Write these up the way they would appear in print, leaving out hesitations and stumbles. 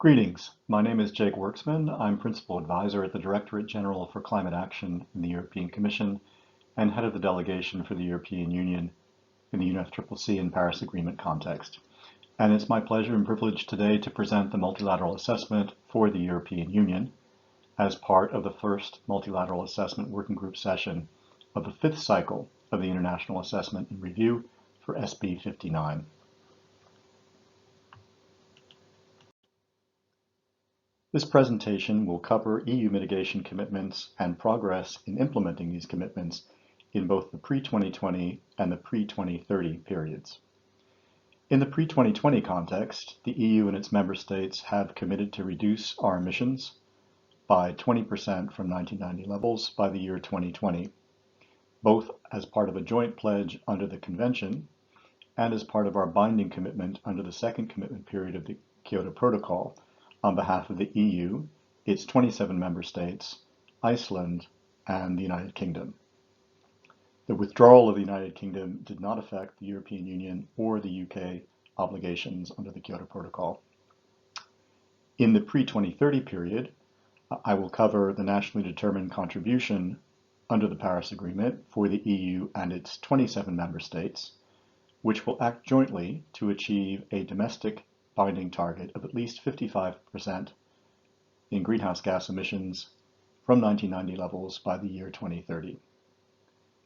Greetings. My name is Jake Worksman. I'm Principal Advisor at the Directorate General for Climate Action in the European Commission and Head of the Delegation for the European Union in the UNFCCC and Paris Agreement context. And it's my pleasure and privilege today to present the multilateral assessment for the European Union as part of the first multilateral assessment working group session of the fifth cycle of the International Assessment and Review for SB59. This presentation will cover EU mitigation commitments and progress in implementing these commitments in both the pre-2020 and the pre-2030 periods. In the pre-2020 context, the EU and its member states have committed to reduce our emissions by 20% from 1990 levels by the year 2020, both as part of a joint pledge under the Convention and as part of our binding commitment under the second commitment period of the Kyoto Protocol on behalf of the EU, its 27 member states, Iceland, and the United Kingdom. The withdrawal of the United Kingdom did not affect the European Union or the UK obligations under the Kyoto Protocol. In the pre-2030 period, I will cover the nationally determined contribution under the Paris Agreement for the EU and its 27 member states, which will act jointly to achieve a domestic binding target of at least 55% in greenhouse gas emissions from 1990 levels by the year 2030.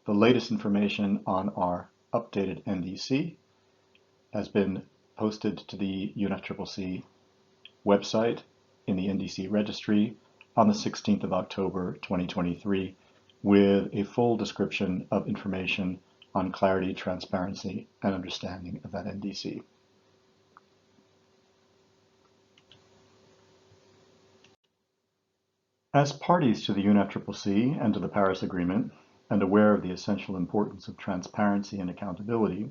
The latest information on our updated NDC has been posted to the UNFCCC website in the NDC registry on the 16th of October 2023 with a full description of information on clarity, transparency, and understanding of that NDC. As parties to the UNFCCC and to the Paris Agreement, and aware of the essential importance of transparency and accountability,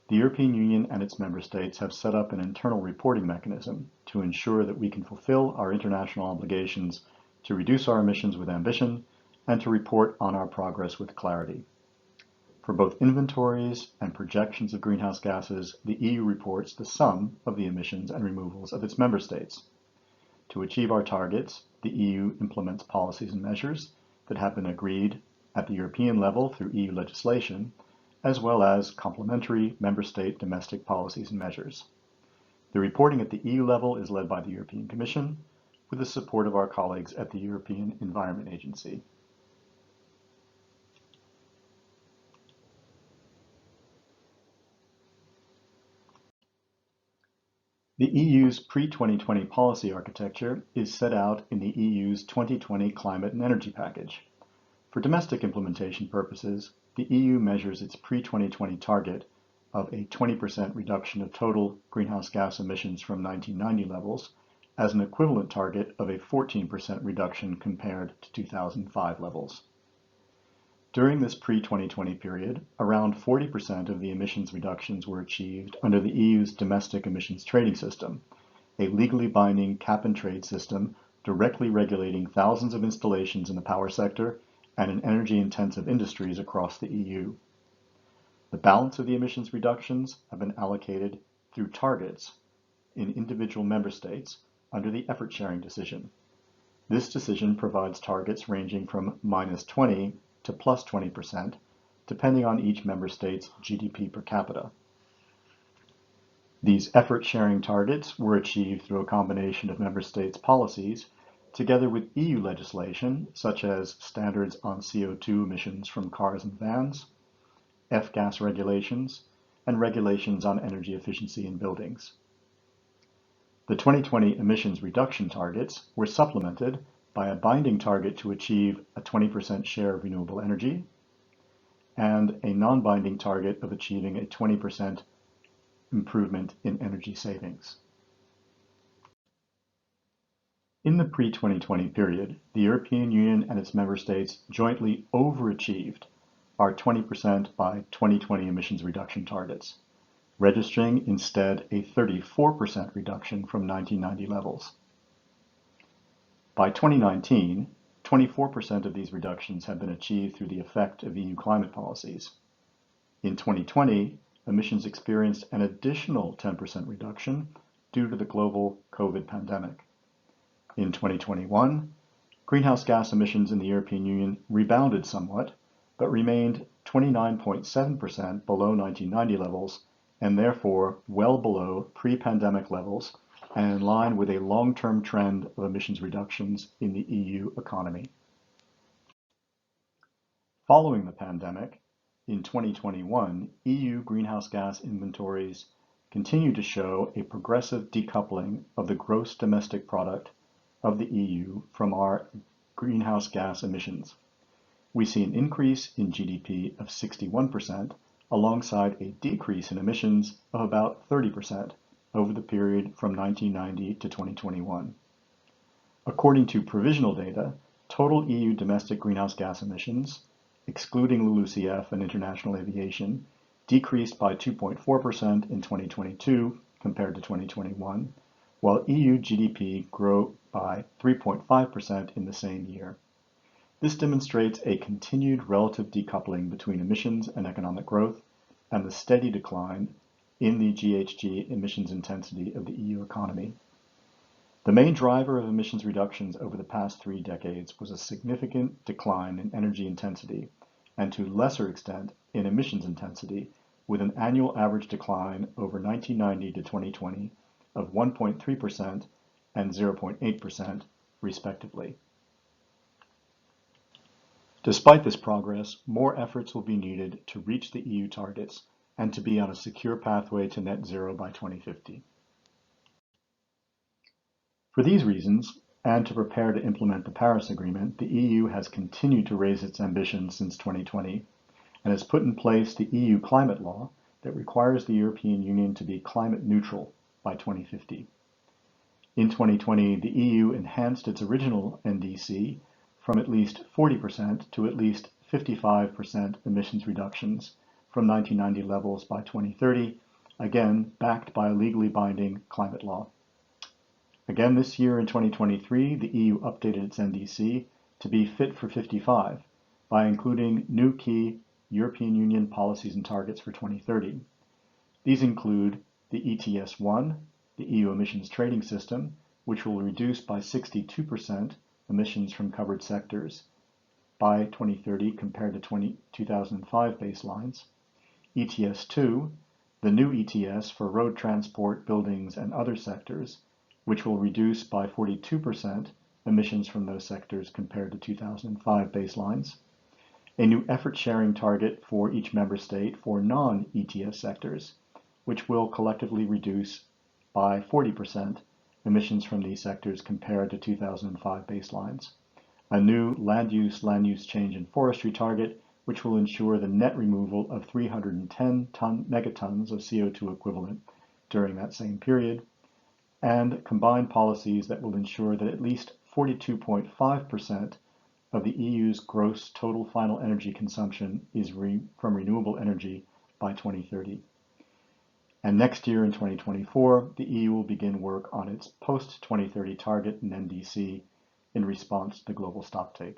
the European Union and its member states have set up an internal reporting mechanism to ensure that we can fulfill our international obligations to reduce our emissions with ambition and to report on our progress with clarity. For both inventories and projections of greenhouse gases, the EU reports the sum of the emissions and removals of its member states. To achieve our targets, the EU implements policies and measures that have been agreed at the European level through EU legislation, as well as complementary member state domestic policies and measures. The reporting at the EU level is led by the European Commission, with the support of our colleagues at the European Environment Agency. The EU's pre-2020 policy architecture is set out in the EU's 2020 Climate and Energy Package. For domestic implementation purposes, the EU measures its pre-2020 target of a 20% reduction of total greenhouse gas emissions from 1990 levels as an equivalent target of a 14% reduction compared to 2005 levels. During this pre-2020 period, around 40% of the emissions reductions were achieved under the EU's domestic emissions trading system, a legally binding cap-and-trade system directly regulating thousands of installations in the power sector and in energy-intensive industries across the EU. The balance of the emissions reductions have been allocated through targets in individual member states under the effort-sharing decision. This decision provides targets ranging from -20% to +20%, depending on each member state's GDP per capita. These effort-sharing targets were achieved through a combination of member states' policies, together with EU legislation, such as standards on CO2 emissions from cars and vans, F-gas regulations, and regulations on energy efficiency in buildings. The 2020 emissions reduction targets were supplemented by a binding target to achieve a 20% share of renewable energy, and a non-binding target of achieving a 20% improvement in energy savings. In the pre-2020 period, the European Union and its member states jointly overachieved our 20% by 2020 emissions reduction targets, registering instead a 34% reduction from 1990 levels. By 2019, 24% of these reductions have been achieved through the effect of EU climate policies. In 2020, emissions experienced an additional 10% reduction due to the global COVID pandemic. In 2021, greenhouse gas emissions in the European Union rebounded somewhat, but remained 29.7% below 1990 levels, and therefore well below pre-pandemic levels and in line with a long-term trend of emissions reductions in the EU economy. Following the pandemic, in 2021, EU greenhouse gas inventories continue to show a progressive decoupling of the gross domestic product of the EU from our greenhouse gas emissions. We see an increase in GDP of 61% alongside a decrease in emissions of about 30% over the period from 1990 to 2021. According to provisional data, total EU domestic greenhouse gas emissions, excluding LULUCF and international aviation, decreased by 2.4% in 2022 compared to 2021, while EU GDP grew by 3.5% in the same year. This demonstrates a continued relative decoupling between emissions and economic growth and the steady decline in the GHG emissions intensity of the EU economy. The main driver of emissions reductions over the past 3 decades was a significant decline in energy intensity, and to a lesser extent in emissions intensity, with an annual average decline over 1990 to 2020 of 1.3% and 0.8%, respectively. Despite this progress, more efforts will be needed to reach the EU targets and to be on a secure pathway to net zero by 2050. For these reasons, and to prepare to implement the Paris Agreement, the EU has continued to raise its ambitions since 2020 and has put in place the EU climate law that requires the European Union to be climate neutral by 2050. In 2020, the EU enhanced its original NDC from at least 40% to at least 55% emissions reductions from 1990 levels by 2030, again backed by a legally binding climate law. Again this year in 2023, the EU updated its NDC to be fit for 55 by including new key European Union policies and targets for 2030. These include the ETS1, the EU emissions trading system, which will reduce by 62% emissions from covered sectors by 2030 compared to 2005 baselines, ETS2, the new ETS for road transport, buildings, and other sectors, which will reduce by 42% emissions from those sectors compared to 2005 baselines, a new effort sharing target for each member state for non-ETS sectors, which will collectively reduce by 40% emissions from these sectors compared to 2005 baselines, a new land use change and forestry target, which will ensure the net removal of 310 megatons of CO2 equivalent during that same period, and combined policies that will ensure that at least 42.5% of the EU's gross total final energy consumption is from renewable energy by 2030. And next year in 2024, the EU will begin work on its post-2030 target and NDC in response to the global stocktake.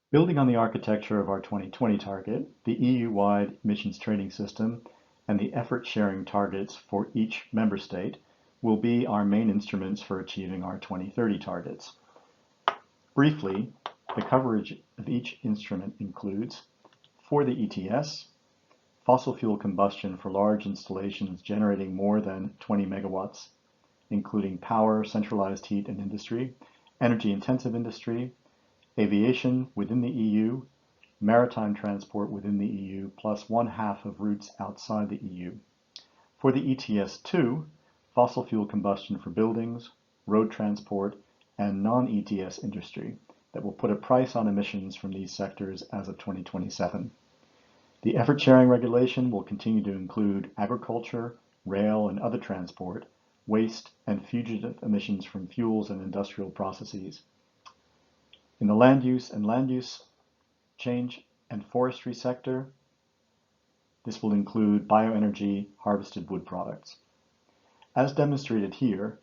Building on the architecture of our 2020 target, the EU-wide emissions trading system and the effort-sharing targets for each member state will be our main instruments for achieving our 2030 targets. Briefly, the coverage of each instrument includes, for the ETS, fossil fuel combustion for large installations generating more than 20 megawatts, including power, centralized heat and industry, energy-intensive industry, aviation within the EU, maritime transport within the EU, plus 1/2 of routes outside the EU. For the ETS2, fossil fuel combustion for buildings, road transport, and non-ETS industry that will put a price on emissions from these sectors as of 2027. The effort sharing regulation will continue to include agriculture, rail, and other transport, waste, and fugitive emissions from fuels and industrial processes. In the land use change and forestry sector, this will include bioenergy, harvested wood products. As demonstrated here,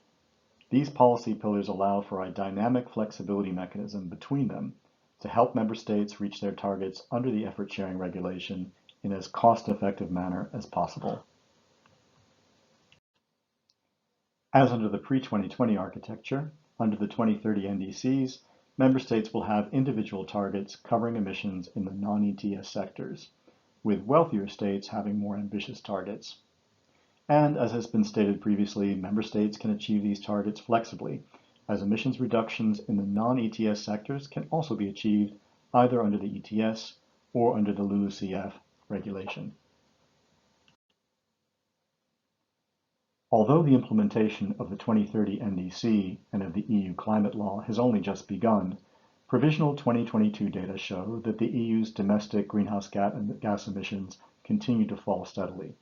these policy pillars allow for a dynamic flexibility mechanism between them to help member states reach their targets under the effort sharing regulation in as cost-effective manner as possible. As under the pre-2020 architecture, under the 2030 NDCs, member states will have individual targets covering emissions in the non-ETS sectors, with wealthier states having more ambitious targets. And as has been stated previously, member states can achieve these targets flexibly, as emissions reductions in the non-ETS sectors can also be achieved either under the ETS or under the LULUCF regulation. Although the implementation of the 2030 NDC and of the EU climate law has only just begun, provisional 2022 data show that the EU's domestic greenhouse gas emissions continue to fall steadily.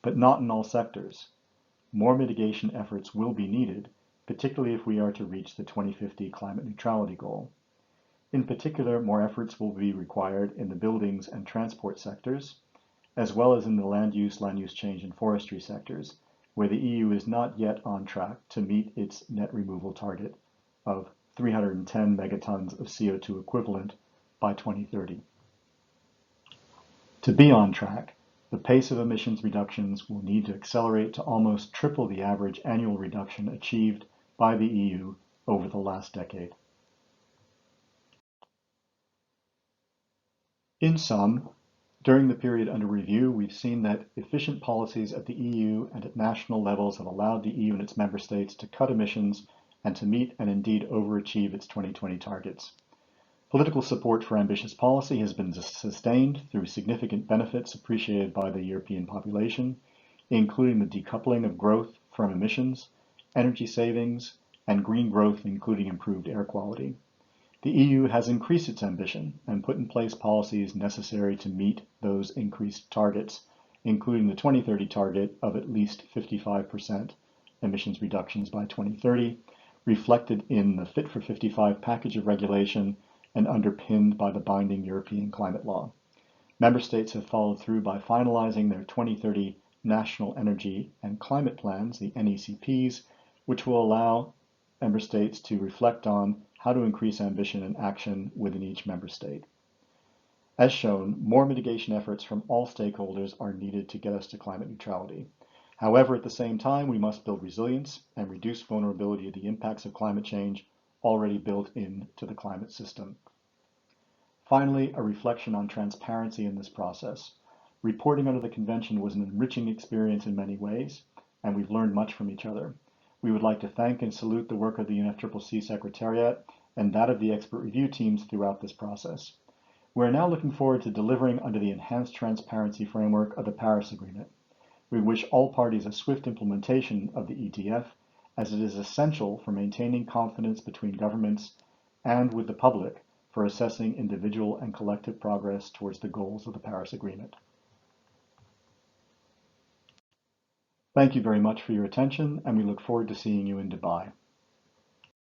But not in all sectors. More mitigation efforts will be needed, particularly if we are to reach the 2050 climate neutrality goal. In particular, more efforts will be required in the buildings and transport sectors, as well as in the land use change, and forestry sectors, where the EU is not yet on track to meet its net removal target of 310 megatons of CO2 equivalent by 2030. To be on track, the pace of emissions reductions will need to accelerate to almost triple the average annual reduction achieved by the EU over the last decade. In sum, during the period under review, we've seen that efficient policies at the EU and at national levels have allowed the EU and its member states to cut emissions and to meet and indeed overachieve its 2020 targets. Political support for ambitious policy has been sustained through significant benefits appreciated by the European population, including the decoupling of growth from emissions, energy savings, and green growth, including improved air quality. The EU has increased its ambition and put in place policies necessary to meet those increased targets, including the 2030 target of at least 55% emissions reductions by 2030, reflected in the Fit for 55 package of regulation and underpinned by the binding European climate law. Member states have followed through by finalizing their 2030 National Energy and Climate Plans, the NECPs, which will allow member states to reflect on how to increase ambition and action within each member state. As shown, more mitigation efforts from all stakeholders are needed to get us to climate neutrality. However, at the same time, we must build resilience and reduce vulnerability to the impacts of climate change already built into the climate system. Finally, a reflection on transparency in this process. Reporting under the Convention was an enriching experience in many ways, and we've learned much from each other. We would like to thank and salute the work of the UNFCCC Secretariat and that of the expert review teams throughout this process. We are now looking forward to delivering under the enhanced transparency framework of the Paris Agreement. We wish all parties a swift implementation of the ETF, as it is essential for maintaining confidence between governments and with the public for assessing individual and collective progress towards the goals of the Paris Agreement. Thank you very much for your attention, and we look forward to seeing you in Dubai.